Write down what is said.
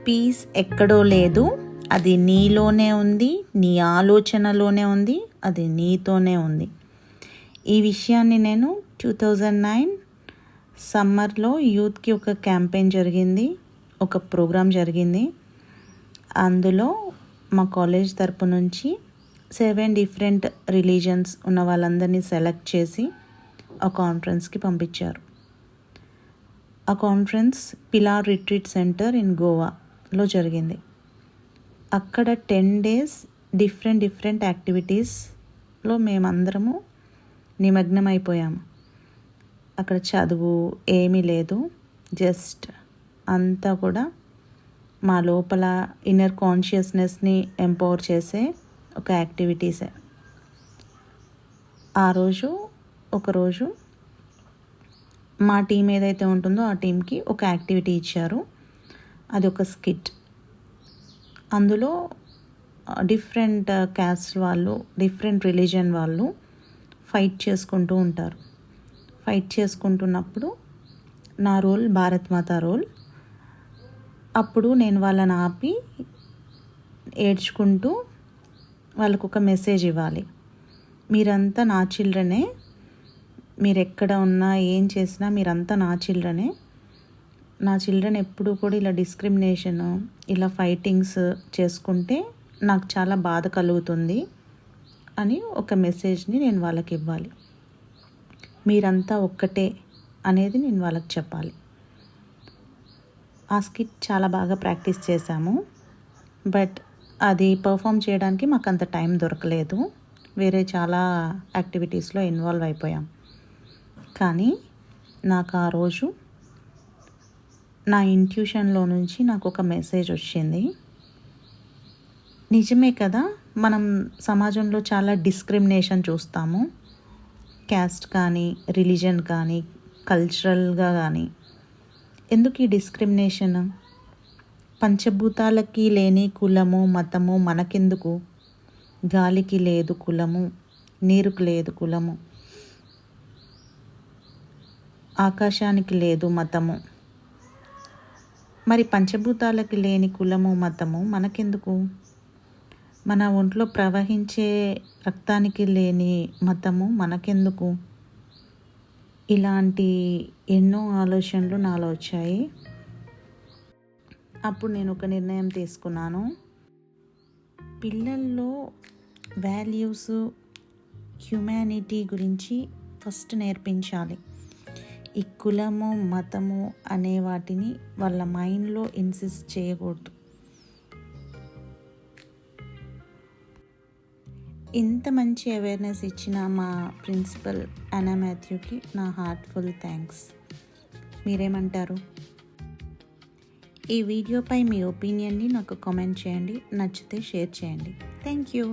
Piece ఎక్కడో లేదు, అది నీలోనే ఉంది, నీ ఆలోచనలోనే ఉంది, అది నీతోనే ఉంది. ఈ విషయాన్ని నేను 2009 సమ్మర్లో యూత్కి ఒక క్యాంపెయిన్ జరిగింది, ఒక ప్రోగ్రాం జరిగింది. అందులో మా కాలేజ్ తరపు నుంచి 7 డిఫరెంట్ రిలీజన్స్ ఉన్న వాళ్ళందరినీ సెలెక్ట్ చేసి ఆ కాన్ఫరెన్స్కి పంపించారు. ఆ conference Pilar retreat centre in గోవాలో జరిగింది. అక్కడ 10 days డిఫరెంట్ యాక్టివిటీస్లో మేమందరము నిమగ్నమైపోయాము. అక్కడ చదువు ఏమీ లేదు, జస్ట్ అంతా కూడా మా లోపల ఇన్నర్ కాన్షియస్నెస్ని ఎంపవర్ చేసే ఒక యాక్టివిటీసే. ఒకరోజు మా టీం ఏదైతే ఉంటుందో ఆ టీంకి ఒక యాక్టివిటీ ఇచ్చారు. అది ఒక స్కిట్. అందులో డిఫరెంట్ క్యాస్ట్ వాళ్ళు, డిఫరెంట్ రిలీజన్ వాళ్ళు ఫైట్ చేసుకుంటూ ఉంటారు. ఫైట్ చేసుకుంటున్నప్పుడు నా రోల్ భారత్ మాతా రోల్. అప్పుడు నేను వాళ్ళని ఆపి ఏడ్చుకుంటూ వాళ్ళకు ఒక మెసేజ్ ఇవ్వాలి. మీరంతా నా చిల్డ్రనే, మీరు ఎక్కడ ఉన్నా ఏం చేసినా మీరంతా నా చిల్డ్రనే. నా చిల్డ్రన్ ఎప్పుడూ కూడా ఇలా డిస్క్రిమినేషన్, ఇలా ఫైటింగ్స్ చేసుకుంటే నాకు చాలా బాధ కలుగుతుంది అని ఒక మెసేజ్ని నేను వాళ్ళకి ఇవ్వాలి. మీరంతా ఒక్కటే అనేది నేను వాళ్ళకి చెప్పాలి. ఆ స్కిట్ చాలా బాగా ప్రాక్టీస్ చేశాము. బట్ అది పర్ఫామ్ చేయడానికి మాకు అంత టైం దొరకలేదు. వేరే చాలా యాక్టివిటీస్లో ఇన్వాల్వ్ అయిపోయాం. కానీ నాకు ఆ రోజు నా ఇంట్యూషన్లో నుంచి నాకు ఒక మెసేజ్ వచ్చింది. నిజమే కదా, మనం సమాజంలో చాలా డిస్క్రిమినేషన్ చూస్తాము. క్యాస్ట్ కానీ, రిలీజన్ కానీ, కల్చరల్గా కానీ. ఎందుకు ఈ డిస్క్రిమినేషన్? పంచభూతాలకి లేని కులము మతము మనకెందుకు? గాలికి లేదు కులము, నీరుకు లేదు కులము, ఆకాశానికి లేదు మతము. మరి పంచభూతాలకి లేని కులము మతము మనకెందుకు? మన ఒంట్లో ప్రవహించే రక్తానికి లేని మతము మనకెందుకు? ఇలాంటి ఎన్నో ఆలోచనలు నాలో వచ్చాయి. అప్పుడు నేను ఒక నిర్ణయం తీసుకున్నాను. పిల్లల్లో వాల్యూస్, హ్యుమానిటీ గురించి ఫస్ట్ నేర్పించాలి. ఈ కులము మతము అనే వాటిని వాళ్ళ మైండ్లో ఇన్సిస్ట్ చేయకూడదు. ఇంత మంచి అవేర్నెస్ ఇచ్చిన మా ప్రిన్సిపల్ అన్నా మాథ్యూకి నా హార్ట్ఫుల్ థ్యాంక్స్. మీరేమంటారు? ఈ వీడియోపై మీ ఒపీనియన్ని నాకు కామెంట్ చేయండి. నచ్చితే షేర్ చేయండి. Thank you.